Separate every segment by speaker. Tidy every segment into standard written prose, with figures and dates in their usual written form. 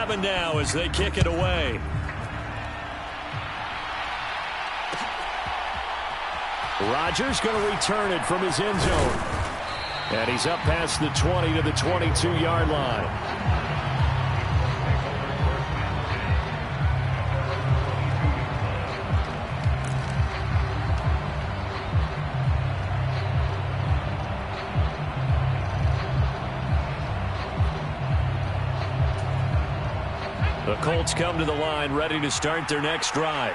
Speaker 1: 7 now as they kick it away. Rodgers going to return it from his end zone. And he's up past the 20 to the 22-yard line. The Colts come to the line ready to start their next drive.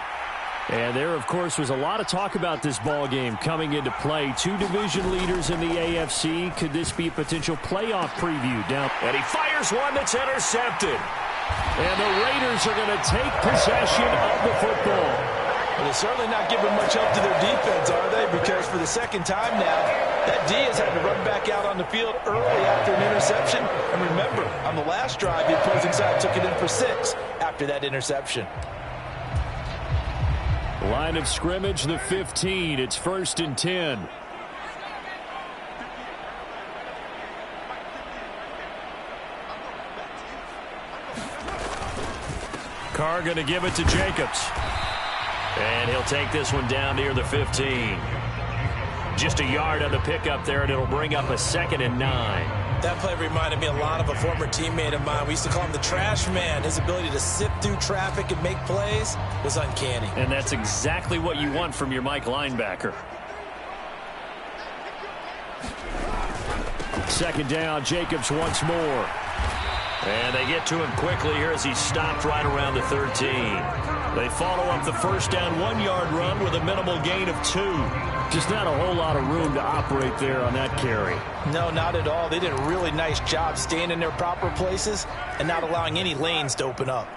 Speaker 1: And there, of course, was a lot of talk about this ball game coming into play. Two division leaders in the AFC. Could this be a potential playoff preview? Down, and he fires one that's intercepted. And the Raiders are going to take possession of the football.
Speaker 2: Well, they're certainly not giving much help to their defense, are they? Because for the second time now, that D has had to run back out on the field early after an interception. And remember, on the last drive, the opposing side took it in for 6 after that interception.
Speaker 1: Line of scrimmage, the 15. It's 1st and 10. Carr going to give it to Jacobs. And he'll take this one down near the 15. Just a yard on the pickup there, and it'll bring up a 2nd and 9.
Speaker 2: That play reminded me a lot of a former teammate of mine. We used to call him the trash man. His ability to sift through traffic and make plays was uncanny.
Speaker 1: And that's exactly what you want from your Mike linebacker. 2nd down, Jacobs once more. And they get to him quickly here as he's stopped right around the 13. They follow up the 1st down 1-yard run with a minimal gain of 2. Just not a whole lot of room to operate there on that carry.
Speaker 2: No, not at all. They did a really nice job staying in their proper places and not allowing any lanes to open up.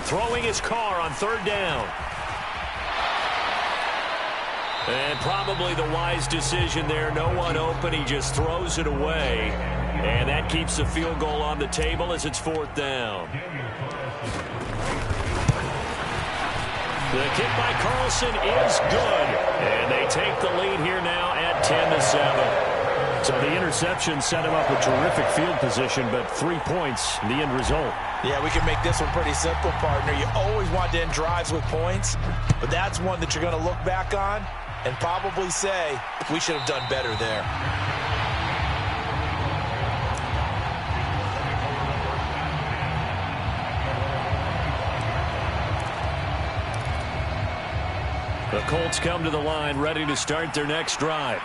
Speaker 1: Throwing his Carr on 3rd down. And probably the wise decision there. No one open. He just throws it away. And that keeps the field goal on the table as it's 4th down. The kick by Carlson is good. And they take the lead here now at 10-7. So the interception set him up with terrific field position, but 3 points, the end result.
Speaker 2: Yeah, we can make this one pretty simple, partner. You always want to end drives with points, but that's one that you're going to look back on and probably say, we should have done better there.
Speaker 1: The Colts come to the line ready to start their next drive.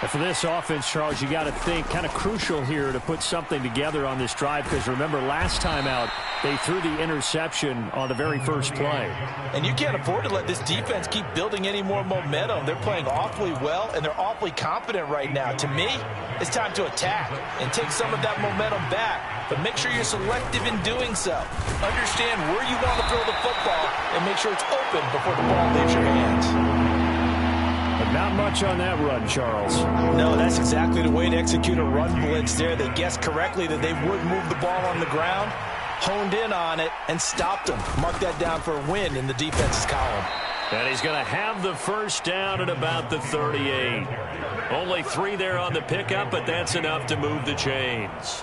Speaker 1: And for this offense, Charles, you got to think kind of crucial here to put something together on this drive, because remember last time out they threw the interception on the very first play.
Speaker 2: And you can't afford to let this defense keep building any more momentum. They're playing awfully well, and they're awfully confident right now. To me, it's time to attack and take some of that momentum back. But make sure you're selective in doing so. Understand where you want to throw the football and make sure it's open before the ball leaves your hands.
Speaker 1: But not much on that run, Charles.
Speaker 2: No, that's exactly the way to execute a run blitz there. They guessed correctly that they would move the ball on the ground, honed in on it, and stopped them. Mark that down for a win in the defense's column.
Speaker 1: And he's going to have the 1st down at about the 38. Only 3 there on the pickup, but that's enough to move the chains.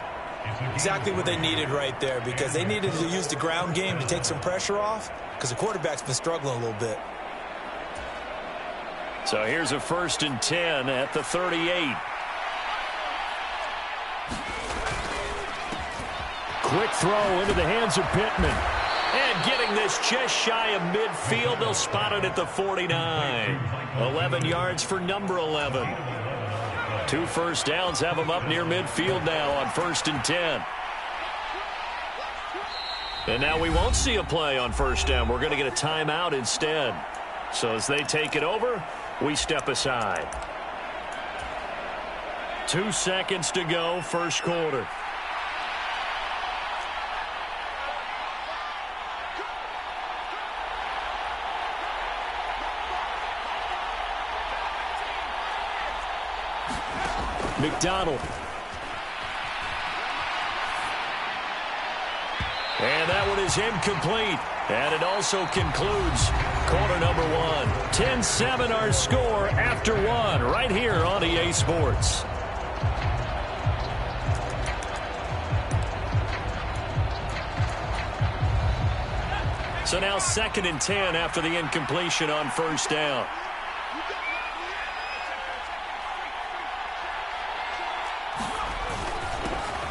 Speaker 2: Exactly what they needed right there, because they needed to use the ground game to take some pressure off, because the quarterback's been struggling a little bit.
Speaker 1: So here's a 1st and 10 at the 38. Quick throw into the hands of Pittman. And getting this just shy of midfield. They'll spot it at the 49. 11 yards for number 11. 2 1st downs have them up near midfield now on 1st and 10. And now we won't see a play on 1st down. We're going to get a timeout instead. So as they take it over, we step aside. 2 seconds to go, 1st quarter. McDonald. And that one is incomplete. And it also concludes quarter number 1. 10-7 our score after 1 right here on EA Sports. So now 2nd and 10 after the incompletion on first down.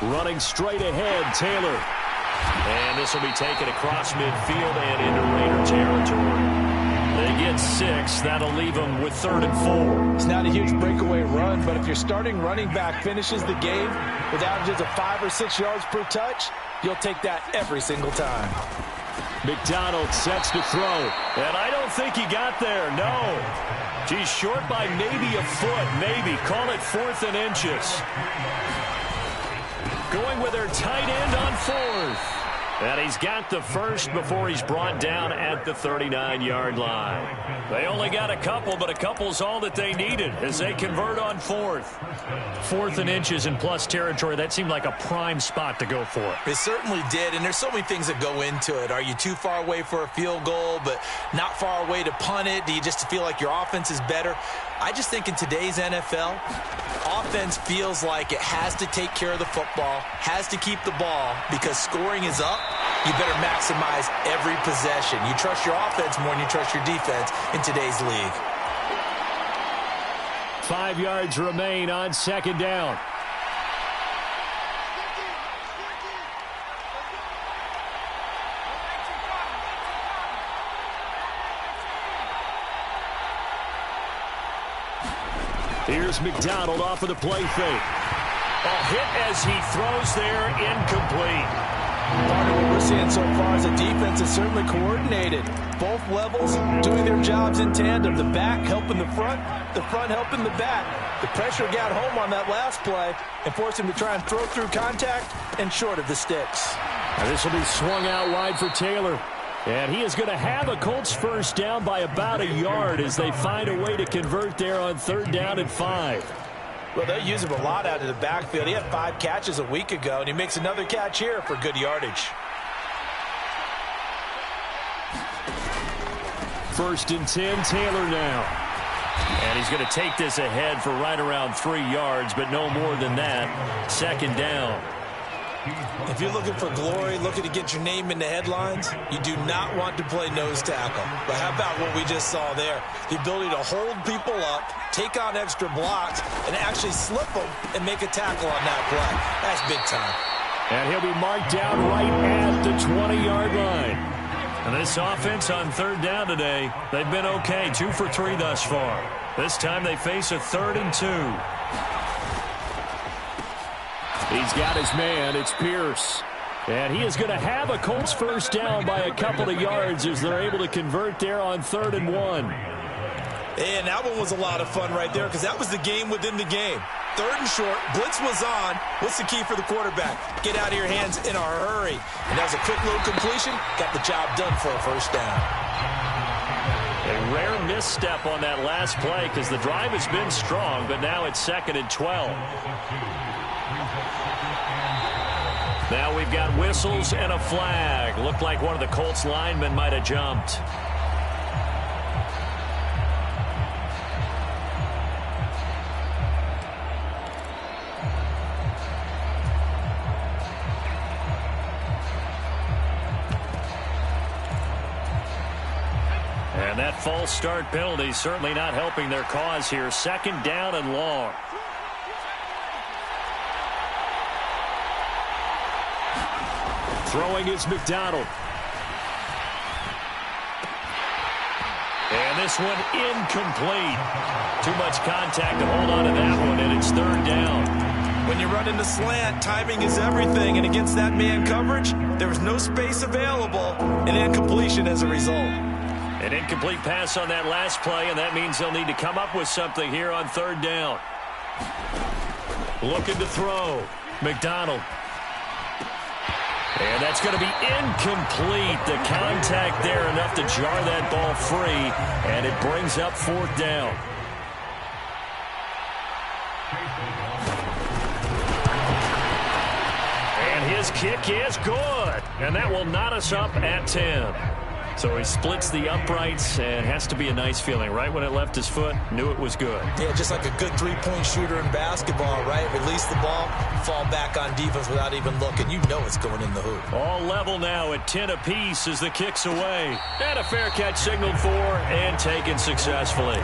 Speaker 1: Running straight ahead, Taylor. And this will be taken across midfield and into Raider territory. They get 6. That'll leave them with 3rd and 4.
Speaker 2: It's not a huge breakaway run, but if your starting running back finishes the game with averages of 5 or 6 yards per touch, you'll take that every single time.
Speaker 1: McDonald sets to throw. And I don't think he got there, no. He's short by maybe a foot, maybe. Call it 4th and inches. Going with their tight end on 4th. And he's got the first before he's brought down at the 39-yard line. They only got a couple, but a couple's all that they needed as they convert on 4th. 4th and inches in plus territory. That seemed like a prime spot to go for.
Speaker 2: It certainly did, and there's so many things that go into it. Are you too far away for a field goal, but not far away to punt it? Do you just feel like your offense is better? I just think in today's NFL, offense feels like it has to take care of the football, has to keep the ball, because scoring is up. You better maximize every possession. You trust your offense more than you trust your defense in today's league.
Speaker 1: 5 yards remain on 2nd down. Here's McDonald off of the play fake. A hit as he throws there, incomplete.
Speaker 2: Part of what we're seeing so far is the defense is certainly coordinated. Both levels doing their jobs in tandem. The back helping the front helping the back. The pressure got home on that last play and forced him to try and throw through contact and short of the sticks.
Speaker 1: And this will be swung out wide for Taylor. And he is going to have a Colts first down by about a yard as they find a way to convert there on 3rd down and 5.
Speaker 2: Well, they use him a lot out of the backfield. He had 5 catches a week ago, and he makes another catch here for good yardage.
Speaker 1: 1st and 10, Taylor now. And he's going to take this ahead for right around 3 yards, but no more than that. 2nd down.
Speaker 2: If you're looking for glory, looking to get your name in the headlines, you do not want to play nose tackle. But how about what we just saw there? The ability to hold people up, take on extra blocks, and actually slip them and make a tackle on that play. That's big time.
Speaker 1: And he'll be marked down right at the 20-yard line. And this offense on 3rd down today, they've been okay. 2 for 3 thus far. This time they face a 3rd and 2. He's got his man. It's Pierce. And he is going to have a Colts first down by a couple of yards as they're able to convert there on 3rd and 1.
Speaker 2: And that one was a lot of fun right there because that was the game within the game. 3rd and short. Blitz was on. What's the key for the quarterback? Get out of your hands in a hurry. And that was a quick little completion. Got the job done for a first down.
Speaker 1: A rare misstep on that last play because the drive has been strong, but now it's 2nd and 12. Now we've got whistles and a flag. Looked like one of the Colts linemen might have jumped. And that false start penalty certainly not helping their cause here. 2nd down and long. Throwing is McDonald. And this one incomplete. Too much contact to hold on to that one, and it's 3rd down.
Speaker 2: When you run into slant, timing is everything, and against that man coverage, there was no space available, and incompletion as a result.
Speaker 1: An incomplete pass on that last play, and that means they'll need to come up with something here on 3rd down. Looking to throw. McDonald. And that's going to be incomplete. The contact there enough to jar that ball free, and it brings up 4th down. And his kick is good, and that will knot us up at 10. So he splits the uprights, and has to be a nice feeling. Right when it left his foot, knew it was good.
Speaker 2: Yeah, just like a good three-point shooter in basketball, right? Release the ball, fall back on defense without even looking. You know it's going in the hoop.
Speaker 1: All level now at 10 apiece as the kick's away. And a fair catch signaled for and taken successfully.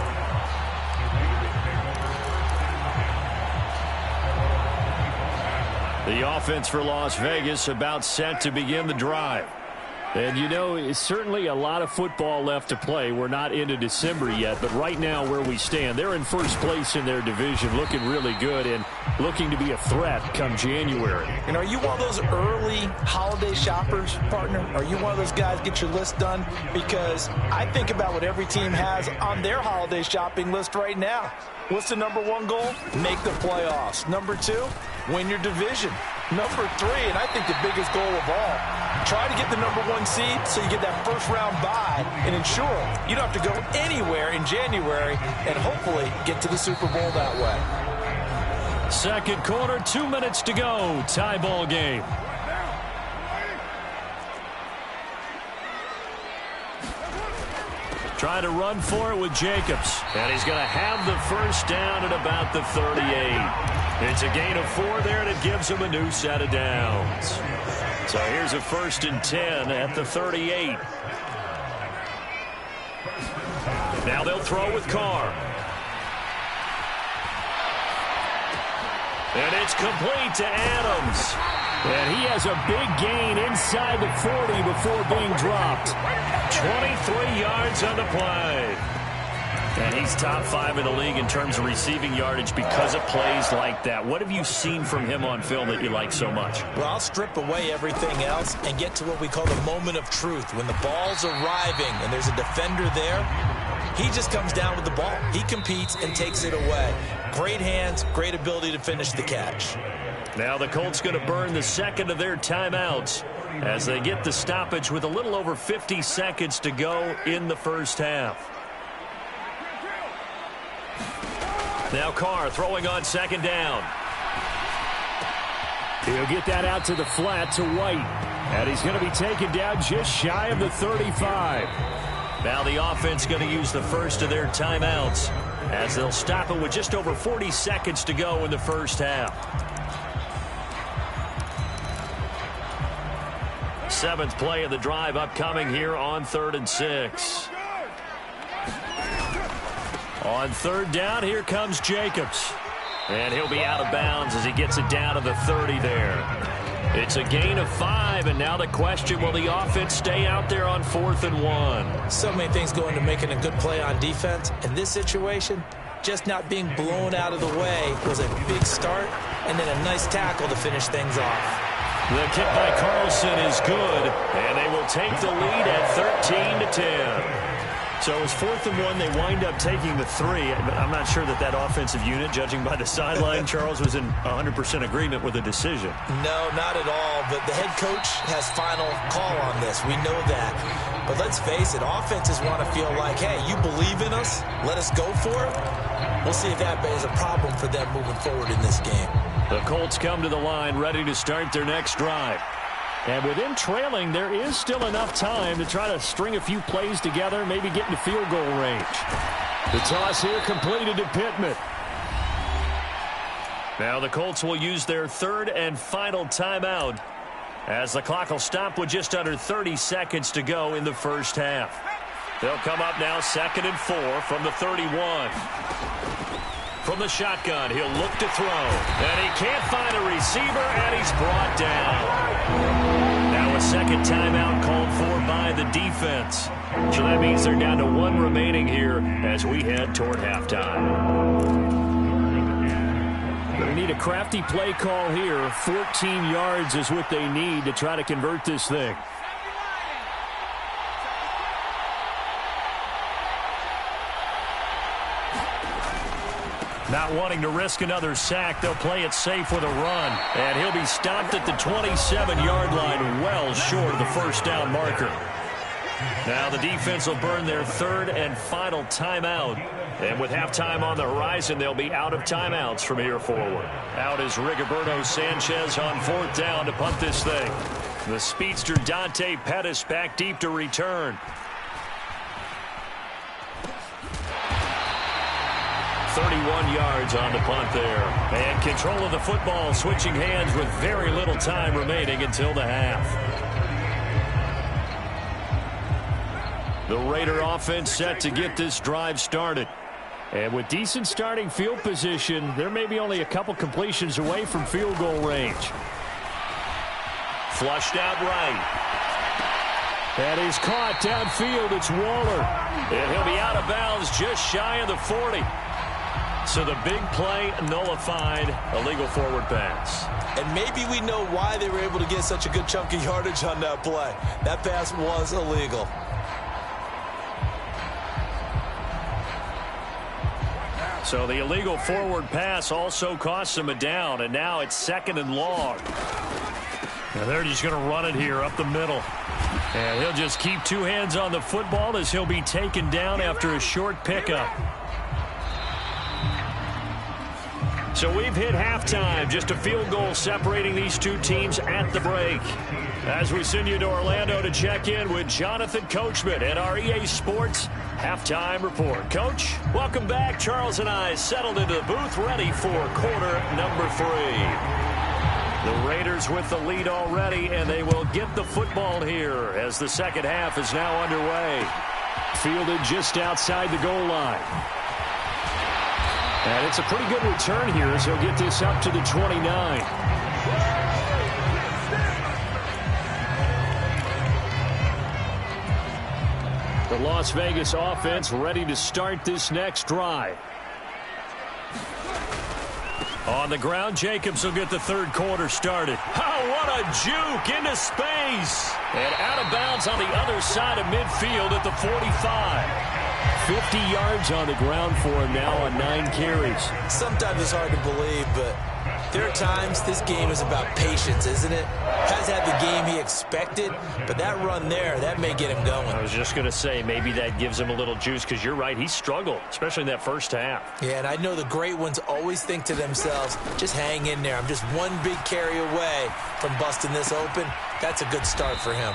Speaker 1: The offense for Las Vegas about set to begin the drive. And, you know, it's certainly a lot of football left to play. We're not into December yet, but right now where we stand, they're in first place in their division, looking really good and looking to be a threat come January.
Speaker 2: And are you one of those early holiday shoppers, partner? Are you one of those guys get your list done? Because I think about what every team has on their holiday shopping list right now. What's the number one goal? Make the playoffs. Number two, win your division. Number three, and I think the biggest goal of all, try to get the number one seed so you get that first round bye and ensure you don't have to go anywhere in January and hopefully get to the Super Bowl that way.
Speaker 1: Second quarter, 2 minutes to go. Tie ball game. Trying to run for it with Jacobs. And he's going to have the first down at about the 38. It's a gain of 4 there, and it gives him a new set of downs. So here's a 1st and 10 at the 38. Now they'll throw with Carr. And it's complete to Adams. And he has a big gain inside the 40 before being dropped. 23 yards on the play. And he's top 5 in the league in terms of receiving yardage because of plays like that. What have you seen from him on film that you like so much?
Speaker 2: Well, I'll strip away everything else and get to what we call the moment of truth. When the ball's arriving and there's a defender there, he just comes down with the ball. He competes and takes it away. Great hands, great ability to finish the catch.
Speaker 1: Now the Colts going to burn the second of their timeouts as they get the stoppage with a little over 50 seconds to go in the first half. Now Carr throwing on second down. He'll get that out to the flat to White. And he's going to be taken down just shy of the 35. Now the offense going to use the first of their timeouts as they'll stop it with just over 40 seconds to go in the first half. 7th play of the drive upcoming here on 3rd and 6. On 3rd down, here comes Jacobs. And he'll be out of bounds as he gets it down to the 30 there. It's a gain of 5, and now the question, will the offense stay out there on 4th and 1?
Speaker 2: So many things go into making a good play on defense. In this situation, just not being blown out of the way was a big start, and then a nice tackle to finish things off.
Speaker 1: The kick by Carlson is good, and they will take the lead at 13-10. So it's 4th and 1. They wind up taking the 3. I'm not sure that offensive unit, judging by the sideline, Charles, was in 100% agreement with the decision.
Speaker 2: No, not at all. But the head coach has final call on this. We know that. But let's face it, offenses want to feel like, hey, you believe in us, let us go for it. We'll see if that is a problem for them moving forward in this game.
Speaker 1: The Colts come to the line ready to start their next drive. And with them trailing, there is still enough time to try to string a few plays together, maybe get into field goal range. The toss here completed to Pittman. Now the Colts will use their 3rd and final timeout as the clock will stop with just under 30 seconds to go in the first half. They'll come up now 2nd and 4 from the 31. From the shotgun, he'll look to throw. And he can't find a receiver, and he's brought down. Now a second timeout called for by the defense. So that means they're down to 1 remaining here as we head toward halftime. They need a crafty play call here. 14 yards is what they need to try to convert this thing. Not wanting to risk another sack, they'll play it safe with a run. And he'll be stopped at the 27-yard line, well short of the first down marker. Now the defense will burn their 3rd and final timeout. And with halftime on the horizon, they'll be out of timeouts from here forward. Out is Rigoberto Sanchez on 4th down to punt this thing. The speedster Dante Pettis back deep to return. 31 yards on the punt there. And control of the football, switching hands with very little time remaining until the half. The Raider offense set to get this drive started. And with decent starting field position, there may be only a couple completions away from field goal range. Flushed out right. That is caught downfield. It's Waller. And he'll be out of bounds just shy of the 40. So the big play nullified, illegal forward pass.
Speaker 2: And maybe we know why they were able to get such a good chunk of yardage on that play. That pass was illegal.
Speaker 1: So the illegal forward pass also cost him a down, and now it's 2nd and long. Now they're just going to run it here up the middle. And he'll just keep two hands on the football as he'll be taken down after a short pickup. So we've hit halftime. Just a field goal separating these two teams at the break. As we send you to Orlando to check in with Jonathan Coachman at our EA Sports Halftime Report. Coach, welcome back. Charles and I settled into the booth ready for quarter number 3. The Raiders with the lead already, and they will get the football here as the second half is now underway. Fielded just outside the goal line. And it's a pretty good return here as he'll get this up to the 29. The Las Vegas offense ready to start this next drive. On the ground, Jacobs will get the third quarter started. Oh, what a juke into space. And out of bounds on the other side of midfield at the 45. 50 yards on the ground for him now on 9 carries.
Speaker 2: Sometimes it's hard to believe, but there are times this game is about patience, isn't it? Has had the game he expected, but that run there, that may get him going.
Speaker 1: I was just going to say, maybe that gives him a little juice, because you're right, he struggled, especially in that first half.
Speaker 2: Yeah, and I know the great ones always think to themselves, just hang in there. I'm just one big carry away from busting this open. That's a good start for him.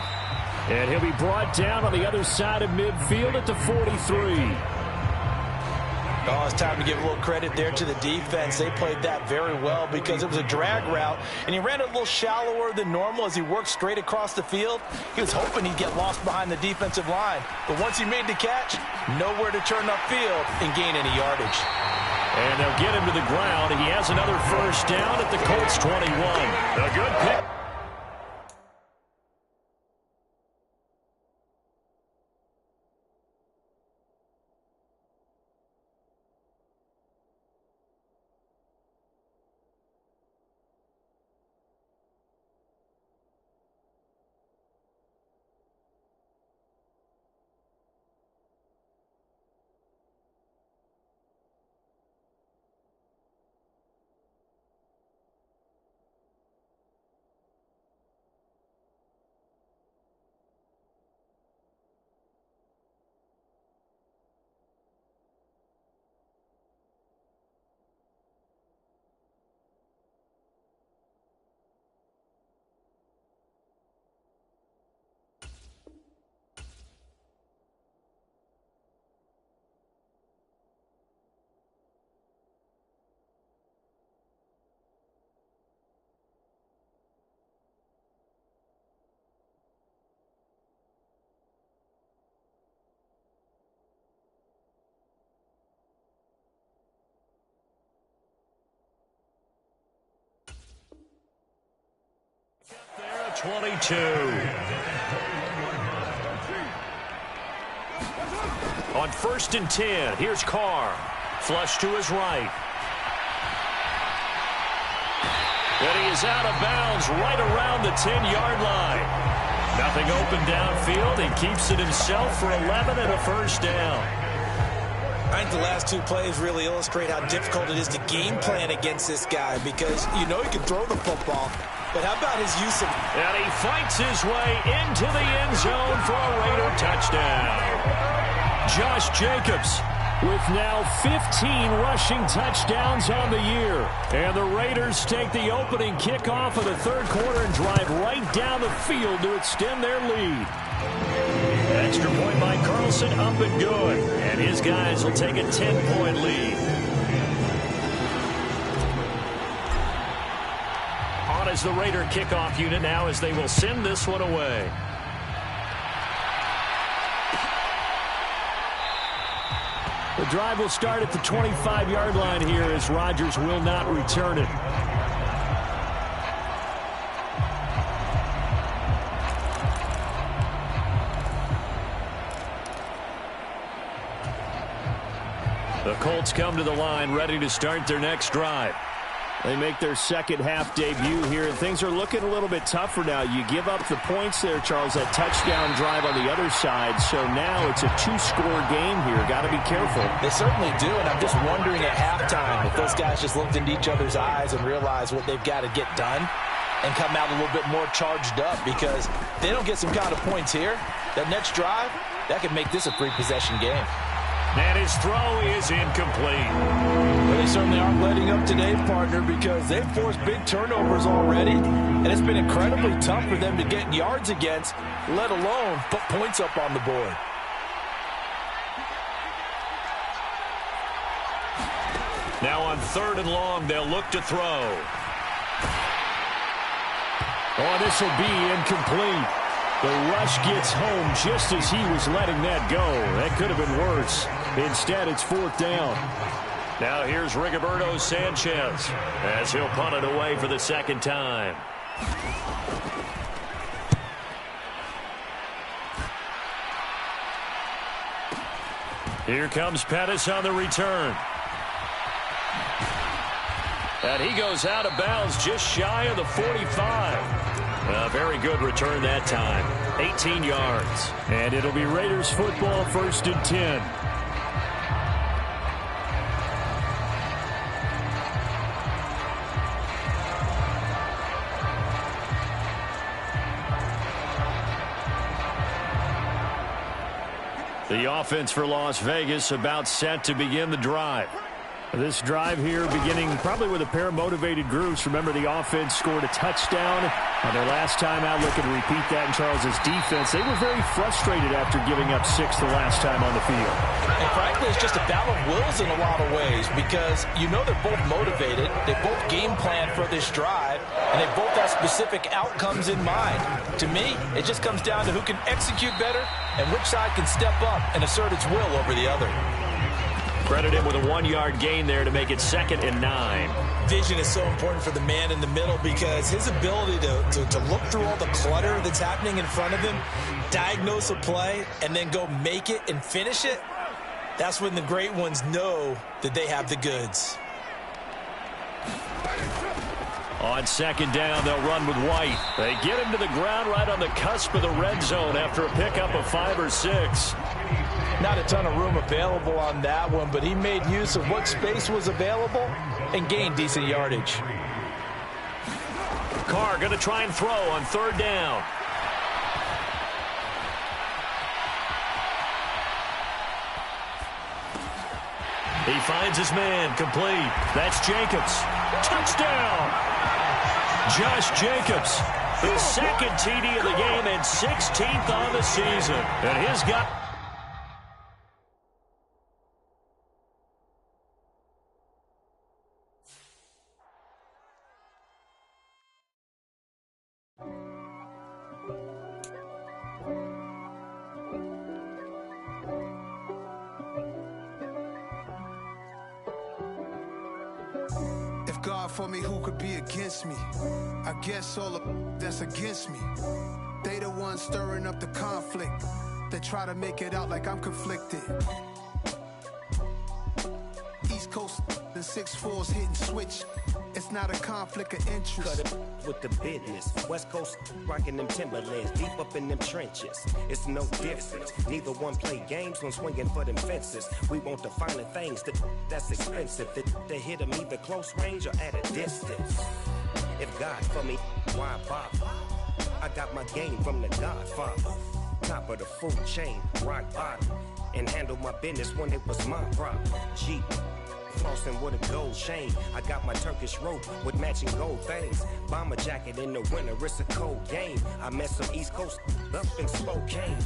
Speaker 1: And he'll be brought down on the other side of midfield at the 43.
Speaker 2: Oh, it's time to give a little credit there to the defense. They played that very well because it was a drag route, and he ran it a little shallower than normal as he worked straight across the field. He was hoping he'd get lost behind the defensive line, but once he made the catch, nowhere to turn upfield and gain any yardage.
Speaker 1: And they'll get him to the ground. He has another first down at the Colts 21. A good pick. There at 22. On 1st and 10, here's Carr. Flush to his right. But he is out of bounds right around the 10-yard line. Nothing open downfield. He keeps it himself for 11 and a first down.
Speaker 2: I think the last two plays really illustrate how difficult it is to game plan against this guy because you know he can throw the football. But how about his use of...
Speaker 1: And he fights his way into the end zone for a Raider touchdown. Josh Jacobs with now 15 rushing touchdowns on the year. And the Raiders take the opening kickoff of the third quarter and drive right down the field to extend their lead. Extra point by Carlson, up and good. And his guys will take a 10-point lead. as the Raider kickoff unit now as they will send this one away. The drive will start at the 25-yard line here as Rodgers will not return it. The Colts come to the line ready to start their next drive. They make their second half debut here, and things are looking a little bit tougher now. You give up the points there, Charles, that touchdown drive on the other side. So now it's a two-score game here. Got to be careful.
Speaker 2: They certainly do, and I'm just wondering at halftime if those guys just looked into each other's eyes and realized what they've got to get done and come out a little bit more charged up, because if they don't get some kind of points here, that next drive, that could make this a three-possession game.
Speaker 1: And his throw is incomplete.
Speaker 2: But they certainly aren't letting up today, partner, because they've forced big turnovers already, and it's been incredibly tough for them to get yards against, let alone put points up on the board.
Speaker 1: Now on 3rd and long, they'll look to throw. Oh, this will be incomplete. The rush gets home just as he was letting that go. That could have been worse. Instead, it's 4th down. Now here's Rigoberto Sanchez as he'll punt it away for the second time. Here comes Pettis on the return. And he goes out of bounds just shy of the 45. A very good return that time. 18 yards. And it'll be Raiders football, 1st and 10. The offense for Las Vegas about set to begin the drive. This drive here beginning probably with a pair of motivated groups. Remember, the offense scored a touchdown on their last time out. Looking to repeat that in Charles's defense. They were very frustrated after giving up 6 the last time on the field.
Speaker 2: And frankly, it's just a battle of wills in a lot of ways, because you know they're both motivated. They both game plan for this drive, and they both have specific outcomes in mind. To me, it just comes down to who can execute better and which side can step up and assert its will over the other.
Speaker 1: Credit him with a 1-yard gain there to make it 2nd and 9.
Speaker 2: Vision is so important for the man in the middle, because his ability to look through all the clutter that's happening in front of him, diagnose a play, and then go make it and finish it, that's when the great ones know that they have the goods.
Speaker 1: On 2nd down, they'll run with White. They get him to the ground right on the cusp of the red zone after a pickup of 5 or 6.
Speaker 2: Not a ton of room available on that one, but he made use of what space was available and gained decent yardage.
Speaker 1: Carr going to try and throw on 3rd down. He finds his man, complete. That's Jacobs. Touchdown! Josh Jacobs, his 2nd TD of the game and 16th on the season. And his guy...
Speaker 3: God for me, who could be against me? I guess all of that's against me. They the ones stirring up the conflict. They try to make it out like I'm conflicted. East Coast and 6'4's hitting switch. It's not a conflict of interest.
Speaker 4: Cut it with the business. West Coast rocking them Timberlands, deep up in them trenches. It's no difference. Neither one play games when swinging for them fences. We want the finer things that's expensive. That hit them either close range or at a distance. If God for me, why bother? I got my game from the Godfather. Top of the food chain, rock bottom. And handle my business when it was my problem. G. flossing with a gold chain. I got my Turkish rope with matching gold things. Bomber jacket in the winter, it's a cold game. I met some East Coast up in Spokane.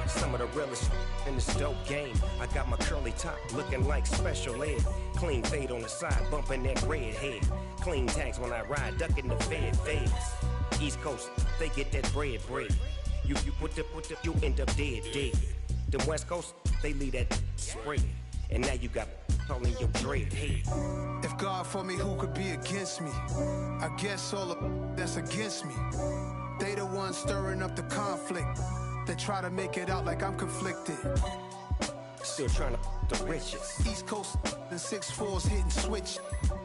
Speaker 4: Some of the realest in this dope game. I got my curly top looking like special ed. Clean fade on the side, bumping that red head. Clean tags when I ride, ducking the feds. East Coast, they get that bread. You you end up dead. The West Coast, they leave that spread. And now you got calling your dread head.
Speaker 3: If God for me, who could be against me? I guess all the that's against me. They the ones stirring up the conflict. They try to make it out like I'm conflicted.
Speaker 4: Still trying to the riches.
Speaker 3: East Coast and 6'4's hitting switch.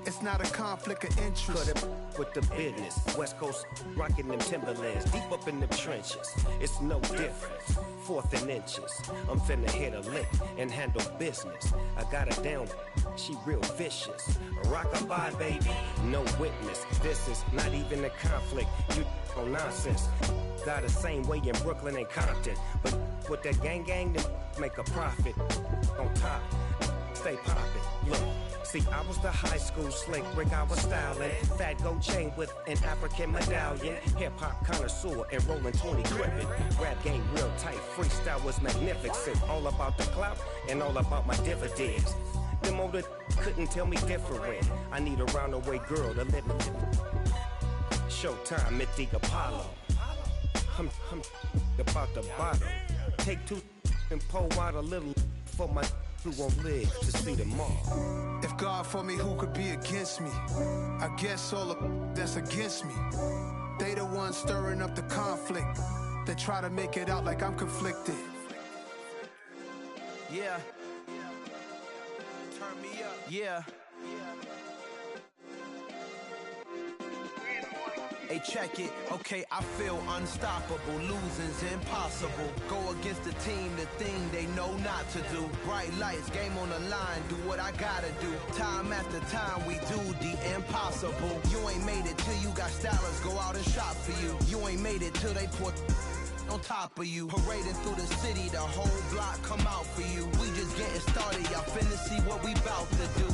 Speaker 3: It's not a conflict of interest.
Speaker 4: Cut it with the business. West Coast rocking them Timberlands. Deep up in them trenches. It's no difference. 4th and inches. I'm finna hit a lick and handle business. I got her down. She real vicious. Rockabye, baby. No witness. This is not even a conflict. You on nonsense. Got the same way in Brooklyn and Compton. But with that gang, then make a profit. On top, stay poppin'. Look, see, I was the high school slick Rick, I was styling. Fat gold chain with an African medallion. Hip-hop connoisseur and rolling 20 crippin'. Rap game real tight, freestyle was magnificent. All about the clout and all about my dividends. Them older couldn't tell me different. I need a roundaway girl to let me. Showtime at the Apollo. I'm about the bottom. Take 2 and pour out a little for my who won't live to see tomorrow.
Speaker 3: If God for me, who could be against me? I guess all the that's against me. They the ones stirring up the conflict. They try to make it out like I'm conflicted.
Speaker 5: Yeah. Turn me up. Yeah. Hey, check it, okay, I feel unstoppable, losing's impossible. Go against the team, the thing they know not to do. Bright lights, game on the line, do what I gotta do. Time after time, we do the impossible. You ain't made it till you got stylists go out and shop for you. You ain't made it till they put on top of you. Parading through the city, the whole block come out for you. We just getting started, y'all finna see what we bout to do.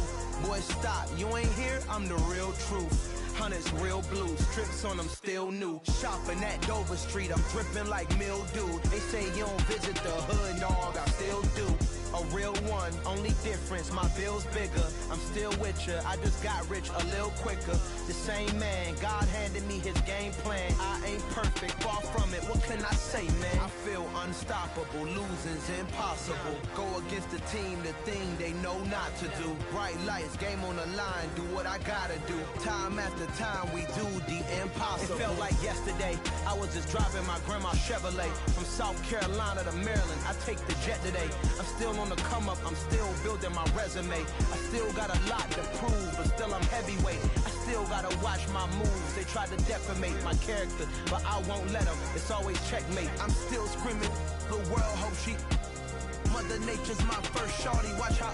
Speaker 5: Boy, stop, you ain't here, I'm the real truth. Hunters, real blue, strips on them still new. Shopping at Dover Street, I'm dripping like mildew. They say you don't visit the hood, dog, I still do. A real one, only difference, my bill's bigger. I'm still with ya, I just got rich a little quicker. The same man, God handed me his game plan. I ain't perfect, far from it, what can I say, man? I feel unstoppable, losing's impossible. Go against the team, the thing they know not to do. Bright lights, game on the line, do what I gotta do. Time after time, we do the impossible. It felt like yesterday, I was just driving my grandma's Chevrolet. From South Carolina to Maryland, I take the jet today. I'm still on the come up, I'm still building my resume. I still got a lot to prove, but still I'm heavyweight. I still gotta watch my moves. They try to defamate my character, but I won't let them. It's always checkmate. I'm still screaming, the world hope she. Mother Nature's my first shorty, watch how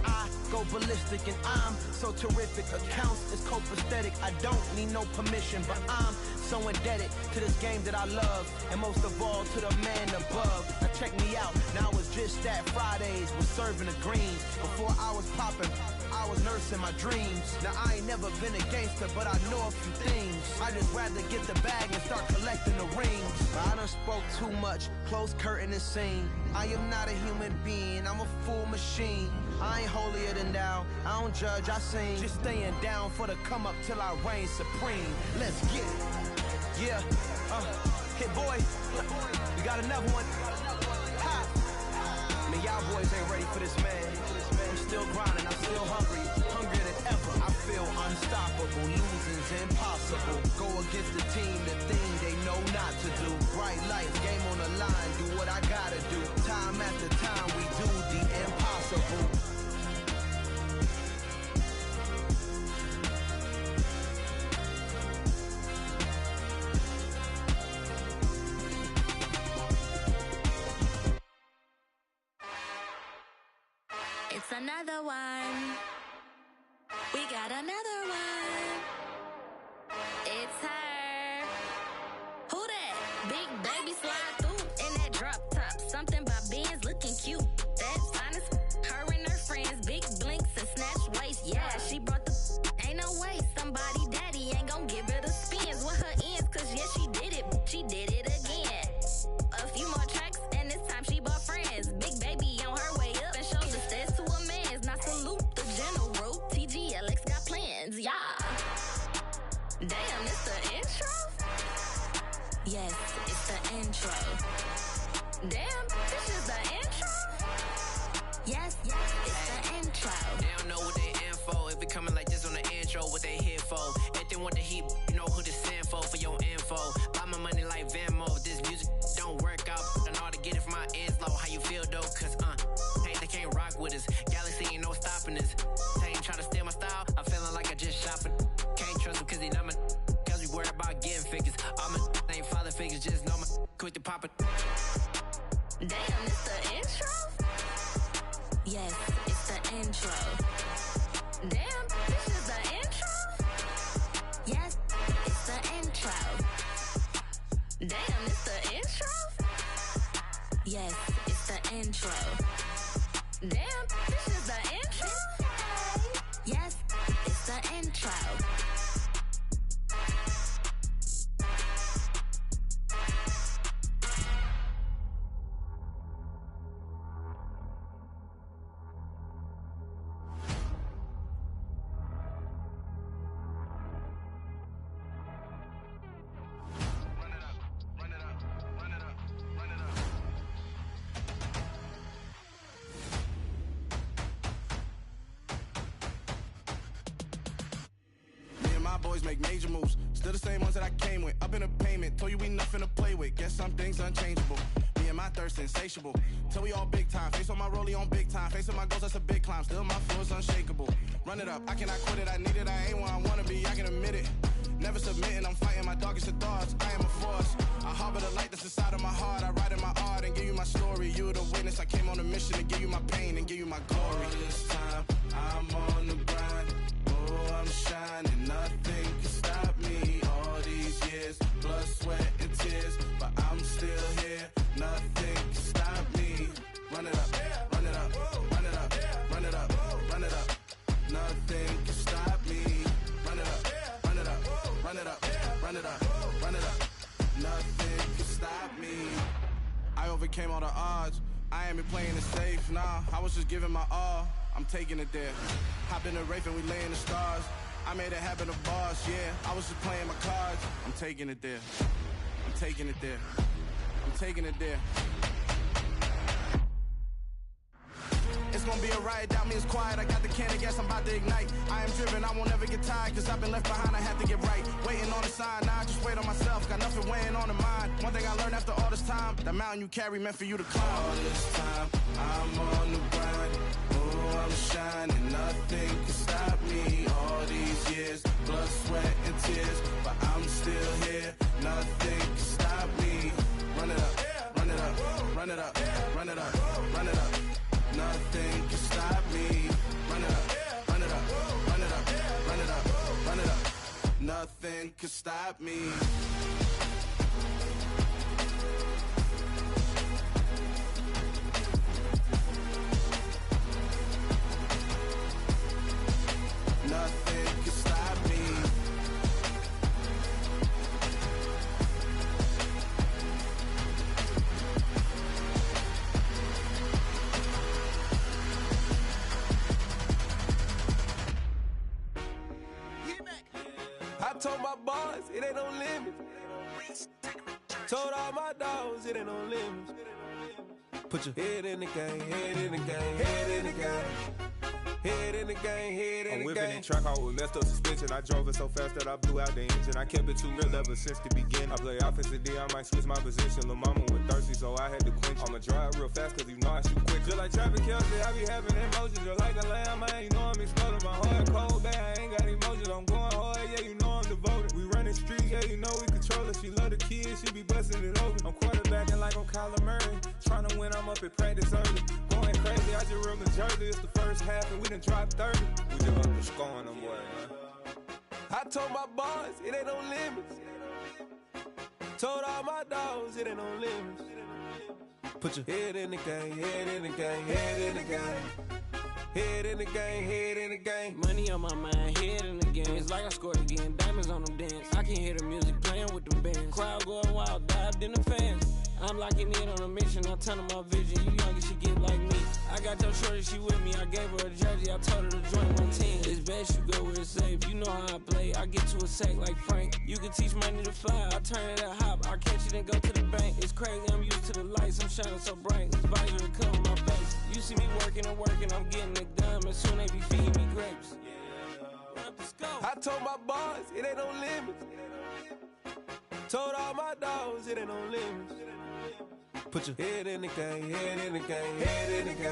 Speaker 5: I go ballistic and I'm so terrific. Accounts is copacetic, I don't need no permission, but I'm so indebted to this game that I love, and most of all to the man above. Now check me out, now it's just that Fridays was serving the greens. Before I was popping, I was nursing my dreams. Now I ain't never been a gangster, but I know a few things. I just rather get the bag and start collecting the rings. I done spoke too much, close curtain and scene. I am not a human being, I'm a full machine. I ain't holier than thou, I don't judge, I sing. Just staying down for the come up till I reign supreme. Let's get it. Yeah, hit boy, we got another one. Ha! Man, y'all boys ain't ready for this, man. I'm still grinding, I'm still hungry, hungrier than ever. I feel unstoppable, losing's impossible. Go against the team, the thing they know not to do. Bright lights, game on the line, do what I gotta do. Time after time, we do the impossible.
Speaker 6: It's another one. We got another one. It's her. Who that? Big baby slide through in that drop top. Something by Benz looking cute. That's honest. Her and her friends, big blinks and snatch give her the spins with her ends, cause yeah, she did it again. A few more tracks, and this time she bought friends. Big baby on her way up and shows the stairs to a man's. Now salute the general, TGLX got plans, yeah. Damn, it's the intro? Yes, it's the intro. Damn, this is the intro? Yes, it's the intro.
Speaker 7: They don't know what they in for. If it coming like this on the intro, what they here for? If they want the heat, you know who to send for your info. Buy my money like Venmo. If this music don't work out, I know how to get it from my ends low. How you feel though? Cause hey, they can't rock with us. Galaxy ain't no stopping us. They ain't trying to steal my style. I'm feeling like I just shopping. Can't trust them cause they not my. Cause we worried about getting figures. All my ain't father figures, just know my quick to pop it.
Speaker 6: Damn, it's the intro? Yes, it's the intro. Damn, this is the intro? Yes, it's the intro. Damn, it's the intro? Yes, it's the intro. Damn, this is the intro? Yes, it's the intro.
Speaker 8: Boys make major moves, still the same ones that I came with. Up in a payment, told you we nothing to play with. Guess some things unchangeable. Me and my thirst insatiable. Till we all big time. Face on my rollie on big time. Facing my goals, that's a big climb. Still my flow is unshakable. Run it up, I cannot quit it. I need it, I ain't where I wanna be. I can admit it. Never submitting, I'm fighting my darkest of thoughts. I am a force. I harbor the light that's inside of my heart. I write in my art and give you my story. You the witness. I came on a mission to give you my pain and give you my glory. All this time, I'm on the grind. Oh, I'm shining. Nothing can stop me. All these years, blood, sweat, and tears. But I'm still here. Nothing can stop me. Run it up, run it up, run it up, run it up, run it up. Nothing can stop me. Run it up, run it up, run it up, run it up, run it up. Nothing can stop me. I overcame all the odds. I ain't been playing it safe, nah. I was just giving my all. I'm taking it there. Hop in the Wraith and we lay in the stars. I made it happen to boss, yeah. I was just playing my cards. I'm taking it there. I'm taking it there. I'm taking it there. It's gonna be a riot, doubt me it's quiet. I got the can of gas, I'm about to ignite. I am driven, I won't ever get tired, cause I've been left behind, I have to get right. Waiting on the sign, now I just wait on myself. Got nothing weighing on the mind. One thing I learned after all this time, the mountain you carry meant for you to climb. All this time, I'm on the grind. Oh, I'm shining, nothing can stop me. All these years, blood, sweat, and tears. But I'm still here, nothing can stop me. Run it up, run it up, run it up, run it up, run it up. Nothing can stop me. Run it up, run it up, run it up, run it up, run it up. Nothing can stop me. Nothing can stop me.
Speaker 9: I told my boys it ain't no limits. Told all my dogs it ain't no limits. Put your head in the game, head in the game, head in the game. Head in the game, head in the game. I'm whipping the track out with messed up suspension. I drove it so fast that I blew out the engine. I kept it too real ever since the beginning. I play offensive D, I might switch my position. Lil' mama was thirsty, so I had to quench. I'ma drive real fast, cause you know I shoot quick. Just like Travis Kelce, I be having emotions. Just like a lamb, man, you know I'm exploding. My heart cold, bad, I ain't got emotions. I'm going hard, yeah, you know I'm devoted. We running streets, yeah, you know we control it. She love the kids, she be busting it open. I'm quarterbacking like I'm Kyler Murray. Trying to win, I'm up at practice early. Going crazy, I just real the jersey. It's the first half, and we done dropped 30. We just up to scoring them, boy, man. I told my boys it ain't no limits. Told all my dogs it ain't no limits. Put your head in the game, head in the game, head in the game. Head in the game, head in the game.
Speaker 10: Money on my mind, head in the game. It's like I scored again, diamonds on them dance.
Speaker 9: can hear the music playing with the bands. Crowd going wild, dived in the fans. I'm locking in on a mission, I tell her my vision. You young and she get like me. I got your shorty, she with me. I gave her a jersey, I told her to join my team. It's best you go where it's safe. You know how I play. I get to a sack like Frank. You can teach money to fly. I turn it a hop. I catch it and go to the bank. It's crazy, I'm used to the lights. I'm shining so bright. This visor will cover my face. You see me working and working. I'm getting it done. And soon they be feeding me grapes. I told my boys, it ain't no limits. Told all my dogs, it ain't no limits. Put your head in the game, head in the game, head in the game.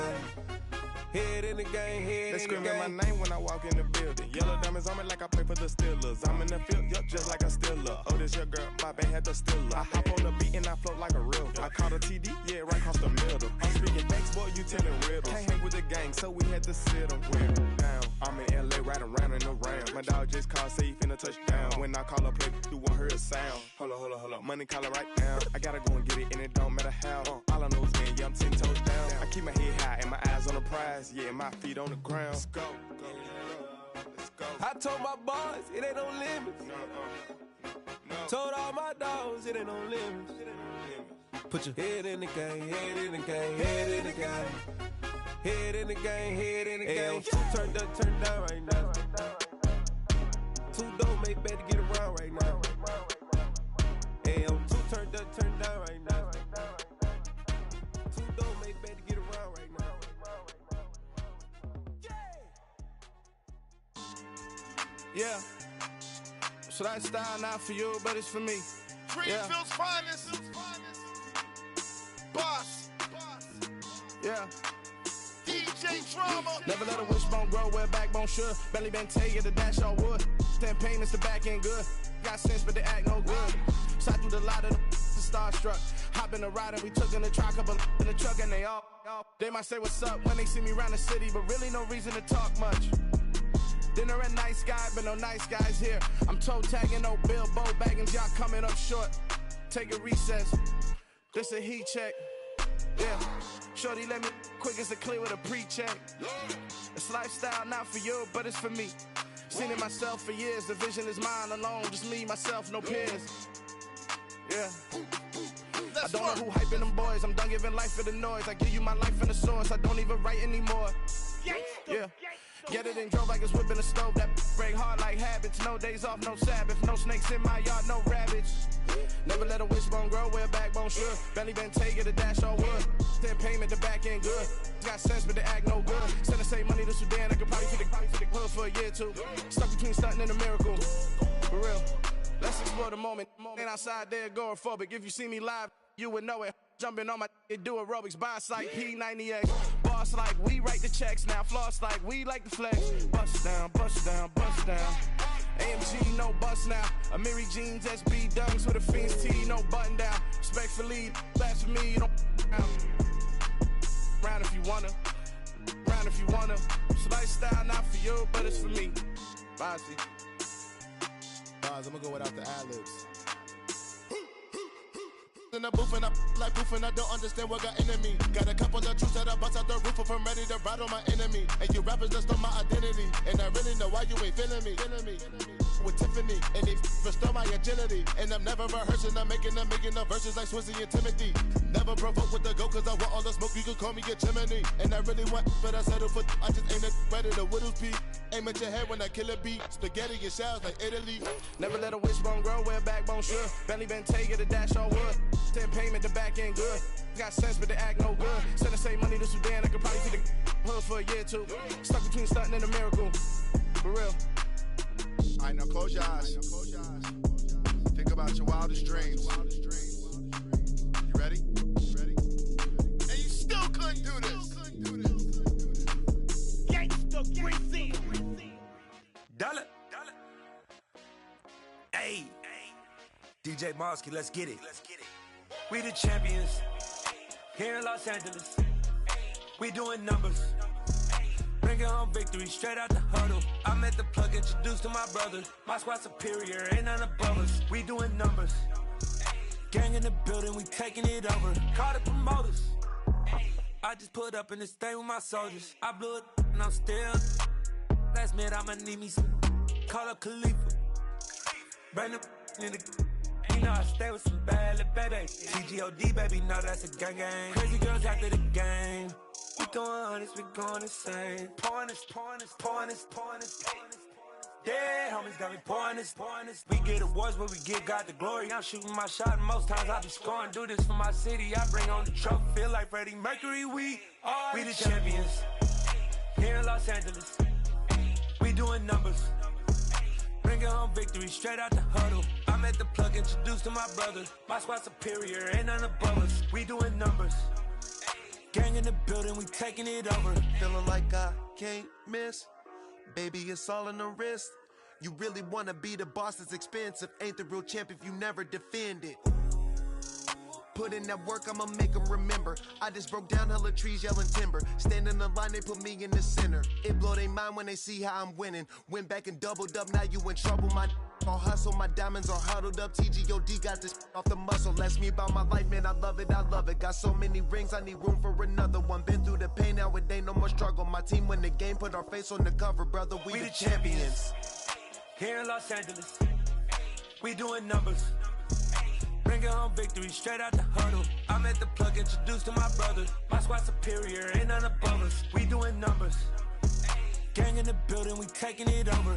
Speaker 9: Head in the game, head in the game.
Speaker 8: They screaming my name when I walk in the building. Yellow diamonds on me like I play for the Steelers. I'm in the field, yup, just like a Steeler. Oh, this your girl, my band had the Steeler. I hop on the beat and I float like a river. I caught a TD, yeah, right across the middle. I'm speaking thanks, boy, you telling riddles. Can't hang with the gang, so we had to sit them down. I'm in LA, riding around and around. My dog just called, say he finna touchdown. When I call a play, you won't hear a sound. Hold up, money calling right now. I gotta go and get it, and it don't matter how. All I know is win, yeah, I'm 10 toes down. I keep my head high and my eyes on the prize. Yeah, my feet on the ground. Let's go.
Speaker 9: I told my boys, it ain't no limits. Told all my dogs, it ain't no limits. Put your head in the game, head in the game, head in the game. Head in the game, head in the game. Two turned up, turned down right now. Two don't make better get around right now. Hey, I'm two turned up, turned down right now. Two don't make better get around right now.
Speaker 8: Yeah. So that style not for you, but it's for me.
Speaker 10: Greenfield's finest. Boss.
Speaker 8: Yeah.
Speaker 10: DJ Drama.
Speaker 8: Never let a wishbone grow where backbone should. Belly been take the dash all wood. 10 payments, the back end good. Got sense, but they act no good. Shot through the lot of the starstruck. Hop in the ride and we took in the truck, couple in the truck and they all. They might say what's up when they see me round the city, but really no reason to talk much. Dinner at Nice Guy, but no nice guys here. I'm toe tagging, no Bilbo baggins, y'all coming up short. Take a recess. This a heat check. Yeah. Shorty let me quick as a clear with a pre-check. It's lifestyle not for you, but it's for me. Seen it myself for years. The vision is mine alone. Just me, myself, no peers. Yeah. I don't know who hyping them boys. I'm done giving life for the noise. I give you my life in the source. I don't even write anymore. Yeah. Get it and drove like it's whipping a stove. That break hard like habits. No days off, no Sabbath. No snakes in my yard, no rabbits. Never let a wishbone grow where a backbone should. Belly been take the dash all wood. 10 payment, the back end good. Got sense, but they act no good. Send the same money to Sudan. I could probably feed the hood for a year or two. Stuck between stunting and a miracle. For real. Let's explore the moment. Ain't outside there agoraphobic. If you see me live, you would know it. Jumping on my do aerobics, boss like P90X. Boss like we write the checks now. Floss like we like the flex. Bust down, bust down, bust down. AMG, no bust now. Amiri jeans, SB dunks with a Fiends T, no button down. Respectfully, that's for me, you don't round if you wanna. Round if you wanna. It's lifestyle not for you, but it's for me. Bossy.
Speaker 10: I'm gonna go without the ad-libs. In the booth and I like poof and I don't understand what got into me. Got a couple of troops that I bust out the roof if I'm ready to ride on my enemy. And you rappers just stole my identity, and I really know why you ain't feeling me. With Tiffany, and they restore my agility. And I'm never rehearsing, I'm making the verses like Swizzy and Timothy. Never provoke with the go, cause I want all the smoke, you can call me a chimney. And I really want, but I settle for, I just aim it better the Whittles P. Aim at your head when I kill a beat. Spaghetti and shells like Italy.
Speaker 8: Never let a wishbone grow where a backbone should. Belly been take the dash all wood. 10 payment, the back end good. Got sense, but they act no good. Send the same money to Sudan, I could probably feed the hood for a year or two. Stuck between stunting and a miracle. For real.
Speaker 10: Alright, now close your eyes. Think about your wildest dreams. You ready? And you still couldn't do this.
Speaker 9: Gangsta Brazil. Dollar. Hey. DJ Mosky, let's get it. We the champions. Here in Los Angeles. We doing numbers. Bringing home victory straight out the huddle. I'm at the plug, introduced to my brother. My squad superior, ain't none above us. We doing numbers. Gang in the building, we taking it over. Call the promoters. I just put up in this thing with my soldiers. I blew it and I'm still. Last minute I'ma need me some. Call up Khalifa. Brand new in the. You know I stay with some bad little baby. TGOD, baby, know that's a gang gang. Crazy girls after the game. We throwing hundreds, we going insane. Pouring this. Dead homies got me pouring this. We get awards, but we give God the glory. I'm shooting my shot, and most times I be scoring. Do this for my city, I bring on the trophy. Feel like Freddie Mercury, we the champions. Here in Los Angeles, we doing numbers. Bringing home victory straight out the huddle. I'm at the plug, introduced to my brother. My squad superior, ain't none above us. We doing numbers. Gang in the building, we taking it over.
Speaker 11: Feeling like I can't miss. Baby, it's all in the wrist. You really wanna be the boss, it's expensive. Ain't the real champ if you never defend it. Put in that work, I'ma make them remember. I just broke down hella trees, yelling timber. Stand in the line, they put me in the center. It blow their mind when they see how I'm winning. Went back and doubled up, now you in trouble. My all hustle, my diamonds are huddled up. TGOD got this off the muscle. Ask me about my life, man, I love it. Got so many rings, I need room for another one. Been through the pain, now it ain't no more struggle. My team win the game, put our face on the cover, brother. We the champions.
Speaker 9: Here in Los Angeles, we doing numbers. Bringing home victory straight out the huddle. I'm at the plug, introduced to my brother. My squad superior, ain't none above us. We doing numbers. Gang in the building, we taking it over.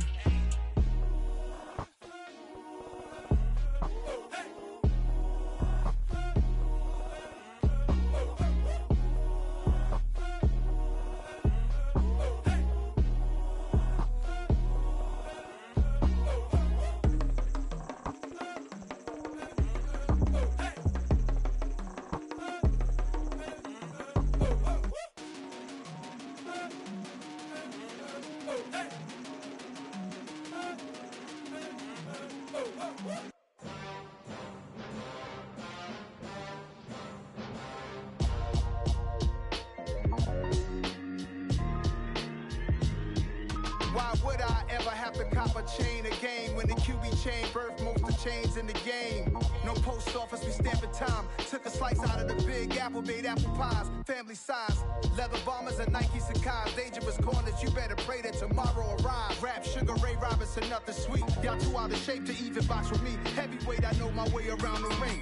Speaker 5: Why would I ever have to cop a chain again when the QB chain birthed most of chains in the game? No post office, we stamping time. Took a slice out of the big apple, made apple pies, family size. Leather bombers and Nike Sacai's. Dangerous corners, you better pray that tomorrow arrives. Rap, Sugar Ray Robinson, nothing sweet. Y'all too out of shape to even box with me. Heavyweight, I know my way around the ring.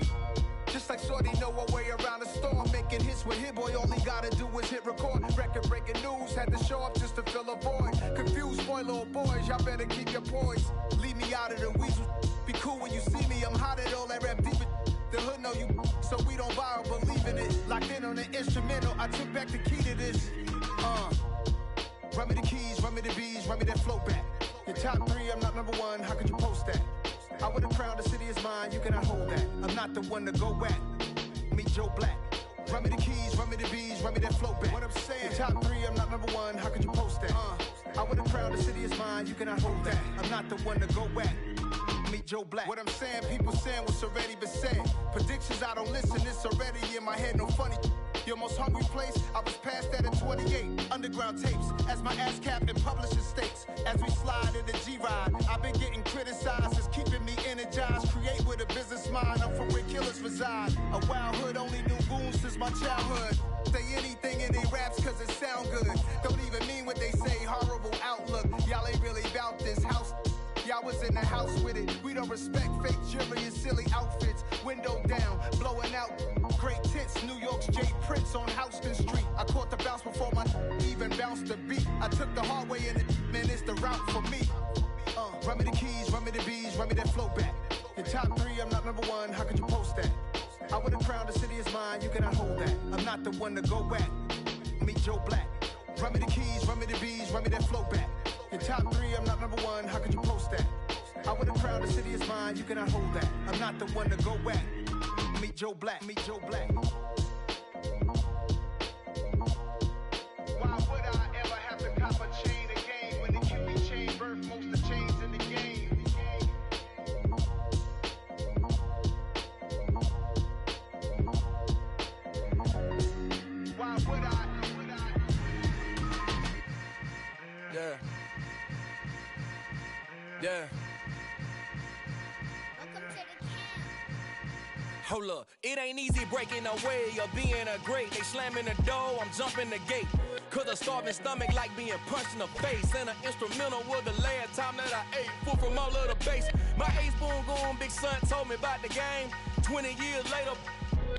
Speaker 5: Just like Shorty know her way around the storm. Making hits with Hit Boy, all he gotta do is hit record. Record breaking news, had to show up just to fill a void. Confused boy, little boys, y'all better keep your poise. Leave me out of the weasel. Be cool when you see me, I'm hot at all that rap deep. The hood know you, so we don't borrow, believe in it. Locked in on the instrumental, I took back the key to this. Run me the keys, run me the bees, run me that flow back. Your top three, I'm not number one, how could you post that? I would have crowned the city is mine, you cannot hold that. I'm not the one to go at. Meet Joe Black. Run me the keys, run me the bees, run me that flow back. What I'm saying, your top three, I'm not number one, how could you post that? I would have crowned the city is mine, you cannot hold that. I'm not the one to go at. Meet Joe Black. What I'm saying, people saying what's already been said. Predictions, I don't listen, it's already in my head, no funny. Your most hungry place, I was past that at 28. Underground tapes, as my ass capped in publishing states. As we slide in the G-Ride, I've been getting criticized, it's keeping me energized. Create with a business mind, I'm from where killers reside. A wild hood, only knew goons since my childhood. Say anything in they raps cause it sound good. Don't even mean what they say, horrible outlook. Y'all ain't really about this house. Y'all was in the house with it. We don't respect fake jewelry and silly outfits. Window down, blowing out great tits. New York's J. Prince on Houston Street. I caught the bounce before my even bounced the beat. I took the hard way in it, man, it's the route for me. Run me the keys, run me the bees, run me that flow back. Your top three, I'm not number one, how could you post that? I would have crowned the city is mine, you cannot hold that. I'm not the one to go at. Meet Joe Black. Run me the keys, run me the bees, run me that flow back. Your top three, I'm not number one, how could you post that? I would have crowned the city is mine, you cannot hold that. I'm not the one to go at. Meet Joe Black, meet Joe Black. Why would I ever have to cop a chain again when the QB chain birthed most of the chains in the game? Why would I?
Speaker 9: Yeah. Yeah. Hold up, it ain't easy breaking away or being a great. They slamming the door, I'm jumping the gate. Cause a starving stomach like being punched in the face. And an instrumental was the last time that I ate food from all of the bass. My ace boom goon, big son told me about the game. 20 years later,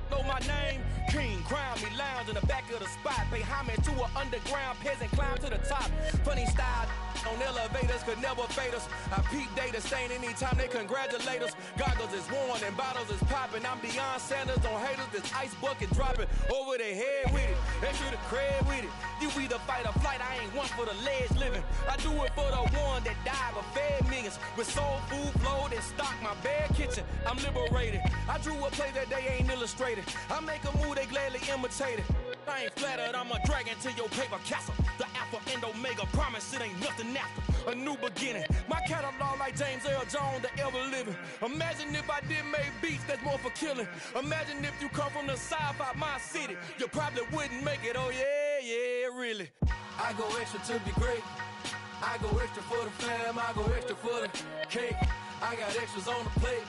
Speaker 9: know my name. King, crown me, lounge in the back of the spot. Pay homage to an underground peasant, climb to the top. Funny style on elevators could never fade us. I peep data stain anytime they congratulate us. Goggles is worn and bottles is popping. I'm Deion Sanders on haters, this ice bucket dropping over their head with it. Extra the cred with it. You either fight or flight, I ain't one for the ledge living. I do it for the one that died but fed millions. With soul food flowed and stocked my bare kitchen. I'm liberated. I drew a play that they ain't illustrated. I make a move, they gladly imitate it. I ain't flattered, I'm a dragon to your paper castle. The Alpha and Omega, promise it ain't nothing after. A new beginning. My catalog like James Earl Jones, the ever living. Imagine if I did make beats that's more for killing. Imagine if you come from the south out my city. You probably wouldn't make it, oh yeah, really. I go extra to be great. I go extra for the fam, I go extra for the cake. I got extras on the plate.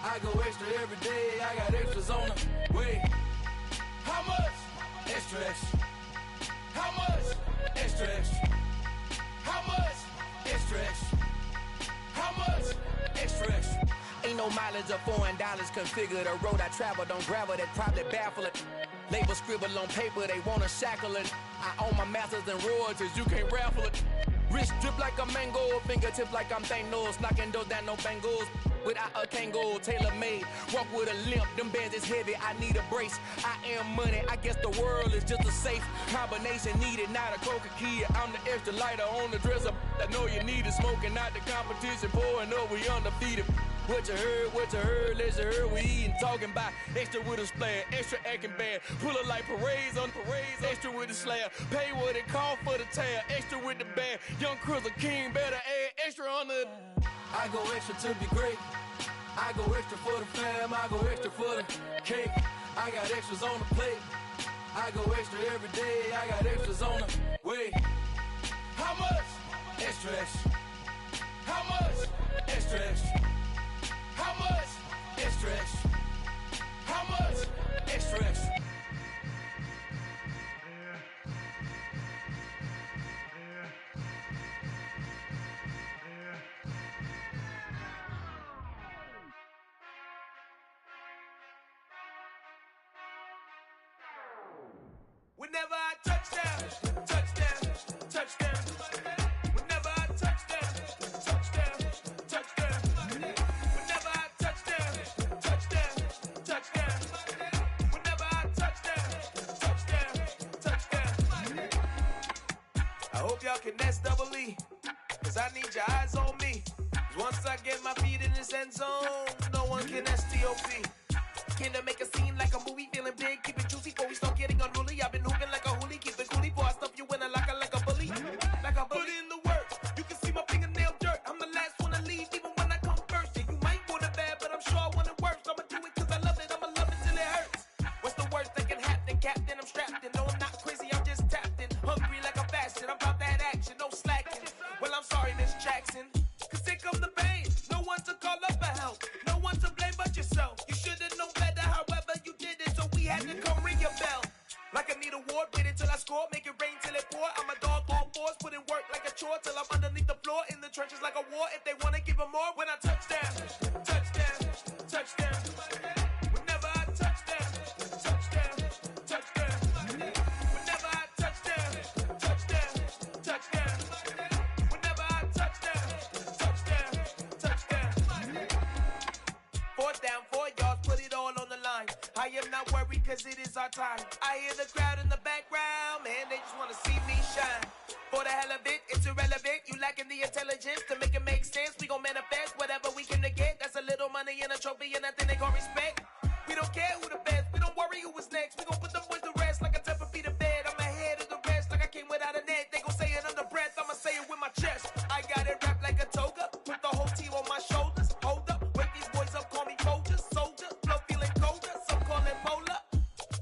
Speaker 9: I go extra every day, I got extras on the way. How much? Extra, extra. How much? Extra, extra. How much? Extra, extra. How much? Extra, extra. Ain't no mileage of $4 configure the road I travel. Don't gravel that probably baffle it. Label scribble on paper, they wanna shackle it. I own my masters and royalties, you can't raffle it. Wrist drip like a mango, fingertip like I'm Thanos. Knocking those down, no bangles. Without a Kango, tailor-made. Walk with a limp, them bands is heavy, I need a brace. I am money, I guess the world is just a safe combination needed, not a coca key. I'm the extra lighter on the dresser. I know you need it, smoking out the competition, pouring up, we undefeated. What you heard, let's you heard, we eating, talking about extra with a splash, extra acting bad. Pull it like parades on parades, extra with the slab. Pay what it cost for the tab, extra with the bag. Young Crizzle King, better add extra on the... I go extra to be great. I go extra for the fam, I go extra for the cake. I got extras on the plate. I go extra every day, I got extras on the way. How much? Extra, extra. How much? Extra, extra. How much? Extra, extra. How much? Extra, extra. Whenever I touchdown, touchdown, touchdown. Whenever I touchdown, touchdown, touchdown. Whenever I touchdown, touchdown, touchdown. Whenever I touchdown, touchdown, touchdown. I hope y'all can nest double E, cause I need your eyes on me. Cause once I get my feet in this end zone, no one can STOP. Can I make a scene like a movie, feeling big, keep it juicy before we start getting unruly. I've been hooping like a hoolie, keep it coolie before I stuff you in a locker like a bully. Like a bully. Put in the work, you can see my fingernail dirt. I'm the last one to leave, even when I come first. Yeah, you might want it bad, but I'm sure I want it worse. I'ma do it cause I love it, I'ma love it till it hurts. What's the worst that can happen, Captain? I'm strapped in, no I'm not crazy, I'm just tapped in. Hungry like I'm fasting, I'm about that action, no slacking. Well I'm sorry Miss Jackson, cause here come the pain. No one to call up for help, no one to blame but yourself. You should've known better, however you did it, so we had to come ring your bell. Like I need a ward, wait until I score, make it rain till it pour. I'm a dog on force, put in work like a chore till I'm underneath the floor, in the trenches like a war. If they wanna give them more, when I touchdown, touchdown, touchdown. Whenever I touchdown, touchdown, touchdown. Whenever I touchdown, touchdown, touchdown. Whenever I touchdown, touchdown, touchdown. 4th down, 4 yards, put it all on the line. I am not worried cause it is our time. I hear the crowd in the background, man, they just wanna see me shine. For the hell of it, it's irrelevant. You lacking the intelligence to make it make sense. We gon' manifest whatever we can to get. That's a little money and a trophy and nothing they gon' respect. We don't care who the best, we don't worry who is next. We gon' put them boys to rest like a temper feet of bed. I'm ahead of the rest like I came without a net. They gon' say it under breath, I'ma say it with my chest. I got it wrapped like a toga, put the whole team on my shoulders. Hold up, wake these boys up, call me Folger, soldier. Flow feeling colder, some call it polar.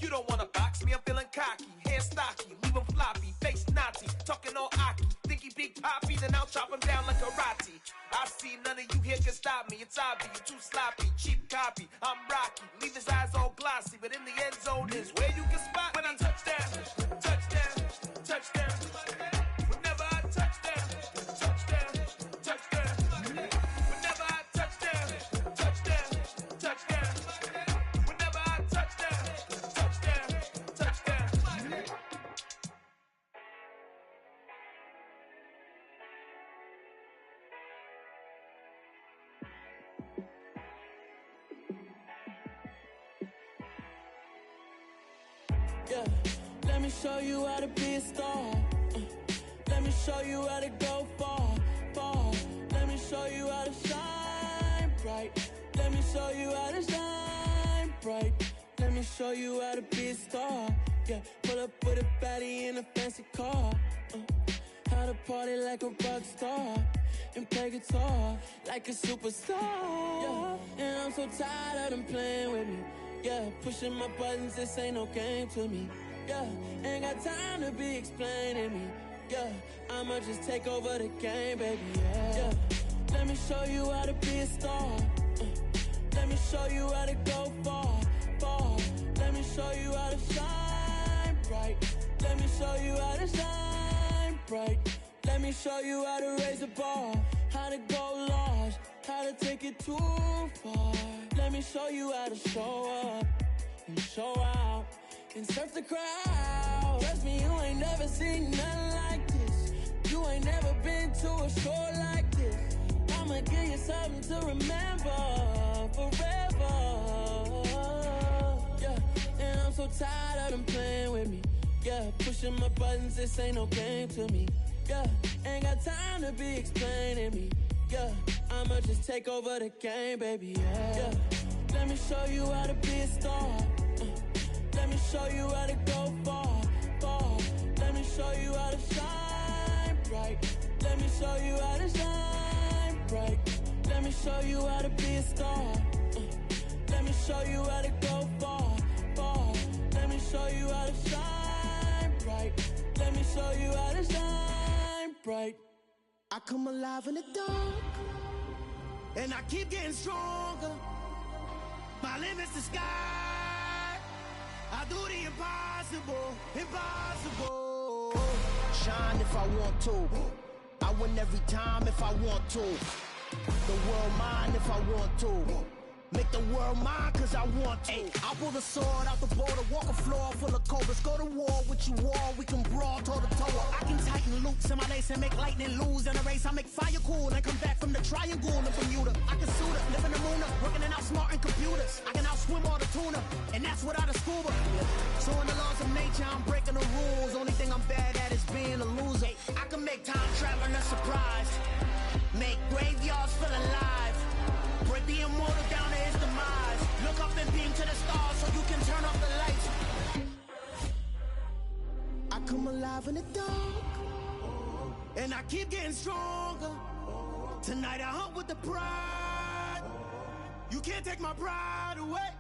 Speaker 9: You don't wanna box me, I'm feeling cocky. Hair stocky, leave him floppy, face naughty. Talking all aki, think he big poppy, then I'll chop him down like karate. I see none of you here can stop me. It's obvious, you too sloppy, cheap copy. I'm Rocky, leave his eyes all glossy, but in the end zone is where you can spot when I touchdown, touchdown, touchdown. Whenever I touchdown, touchdown, touchdown. Whenever I touchdown.
Speaker 12: Yeah, let me show you how to be a star. Let me show you how to go far, far. Let me show you how to shine bright. Let me show you how to shine bright. Let me show you how to be a star. Yeah, pull up with a baddie in a fancy car. How to party like a rock star and play guitar like a superstar. Yeah, and I'm so tired of them playing with me. Yeah, pushing my buttons, this ain't no game to me. Yeah, ain't got time to be explaining me. Yeah, I'ma just take over the game, baby. Yeah, let me show you how to be a star. Let me show you how to go far, far. Let me show you how to shine bright. Let me show you how to shine bright. Let me show you how to raise the bar, how to go large, how to take it too far. Let me show you how to show up and show out and surf the crowd. Trust me, you ain't never seen nothing like this. You ain't never been to a show like this. I'ma give you something to remember forever. Yeah, and I'm so tired of them playing with me. Yeah, pushing my buttons, this ain't no game to me. Yeah, ain't got time to be explaining me. Yeah, I'ma just take over the game, baby. Yeah, let me show you how to be a star. Let me show you how to go far, far. Let me show you how to shine bright. Let me show you how to shine bright. Let me show you how to be a star. Let me show you how to go far, far. Let me show you how to shine bright. Let me show you how to shine bright.
Speaker 5: I come alive in the dark, and I keep getting stronger. My limit's the sky. I do the impossible, impossible. Shine if I want to. I win every time if I want to. The world mine if I want to. Make the world mine cause I want to. I'll pull the sword out the border, walk a floor full of cobras. Go to war with you all, we can brawl toe to toe. I can tighten loops in my lace and make lightning lose in a race. I make fire cool and come back from the triangle in Bermuda. I can suit up, live in the moon, working and outsmarting computers. I can outswim all the tuna, and that's without a scuba. So in the laws of nature, I'm breaking the rules. Only thing I'm bad at is being a loser. I can make time traveling a surprise. Make graveyards feel alive. Break the immortal down to his demise. Look up and beam to the stars so you can turn off the lights. I come alive in the dark, and I keep getting stronger. Tonight I hunt with the pride. You can't take my pride away.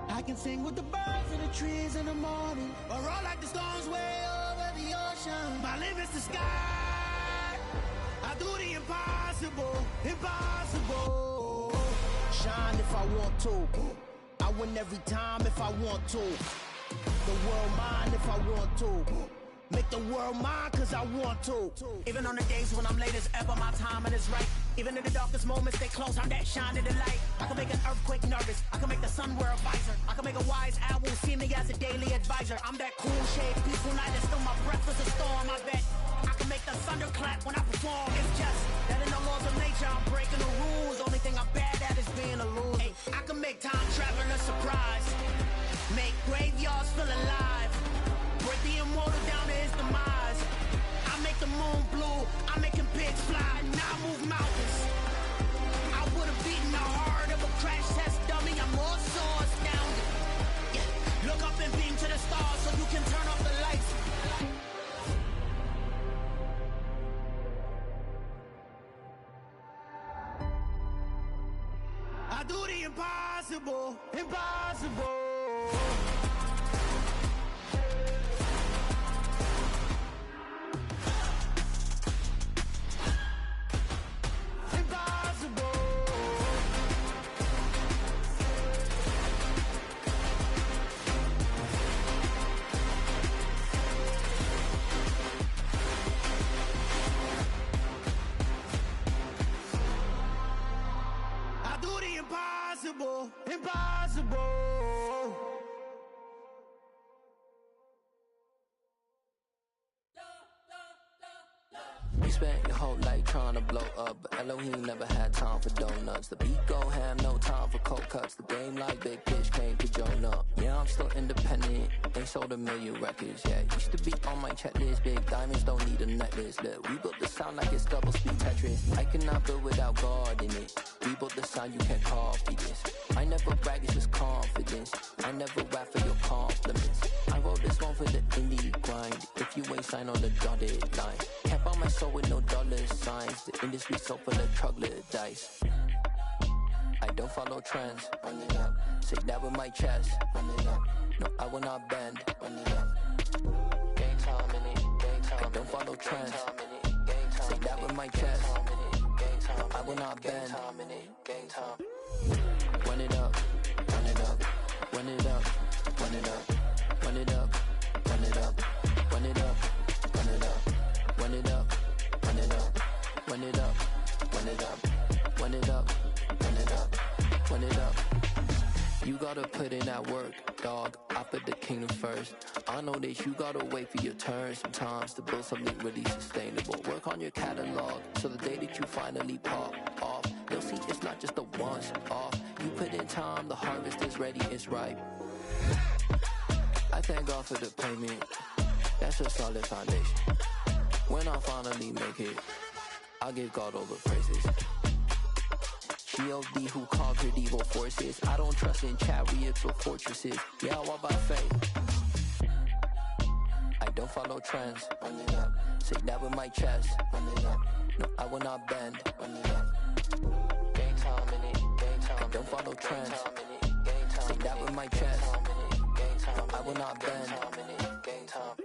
Speaker 5: I can sing with the birds and the trees in the morning, or roll like the storms way over the ocean. My limit's the sky. I do the impossible, impossible. Shine if I want to. I win every time if I want to. The world mine if I want to. Make the world mine cause I want to. Even on the days when I'm late as ever, my timing is right. Even in the darkest moments, stay close, I'm that shine in the light. I can make an earthquake nervous, I can make the sun wear a visor. I can make a wise owl see me as a daily advisor. I'm that cool shade, peaceful night, and still my breath is a storm, I bet. I can make the thunder clap when I perform. It's just that in the laws of nature, I'm breaking the rules. Only thing I'm bad at is being a loser. Hey, I can make time traveling a surprise. Make graveyards feel alive. Break the immortal down to his demise. I make the moon blue, I'm making pigs fly. Now I move mountains. I would've beaten the heart of a crash test dummy. I'm more so astounded. Yeah. Look up and beam to the stars so you can turn off the lights. I do the impossible, impossible. Impossible, impossible.
Speaker 13: We spent your whole life trying to blow up, but Elohim never had time for donuts. The beat gon' have no time for coke cuts. The game like big pitch came to join up. Yeah, I'm still independent. Ain't sold a million records yet. Used to be on my checklist. Big diamonds don't need a necklace. Look, we built the sound like it's double speed Tetris. I cannot build without God in it. We built the sound, you can't copy this. I never brag, it's just confidence. I never rap for your compliments. I wrote this one for the indie grind. If you ain't signed on the dotted line, can't buy my soul with no dollar signs. The industry so full of troglodytes. I don't follow trends. Run it up. Say that with my chest. Run it up. No, I will not bend. Run it up. Gang time in it. Gang time. I don't follow trends. Say that with my chest. No, I will not bend. Gang time. Run it up. Run it up. Run it up. Run it up. Run it up. Run it up. Run it up. Run it up. Run it up. Run it up. Run it up. Run it up. Run it up. Run it up. Run it up. You gotta put in that work, dog. I put the kingdom first. I know that you gotta wait for your turn sometimes to build something really sustainable. Work on your catalog so the day that you finally pop off, you'll see it's not just a once off. You put in time, the harvest is ready, it's ripe. I thank God for the payment. That's a solid foundation. When I finally make it, I'll give God all the praises. G.O.D. who conquered evil forces. I don't trust in chariots or fortresses. Yeah, I walk by faith. I don't follow trends. Run it up. Say that with my chest. Run it up. No, I will not bend. Run it up. Gang time in it. Gang time. I don't follow trends. Say that with my chest. No, I will not bend. Gang time.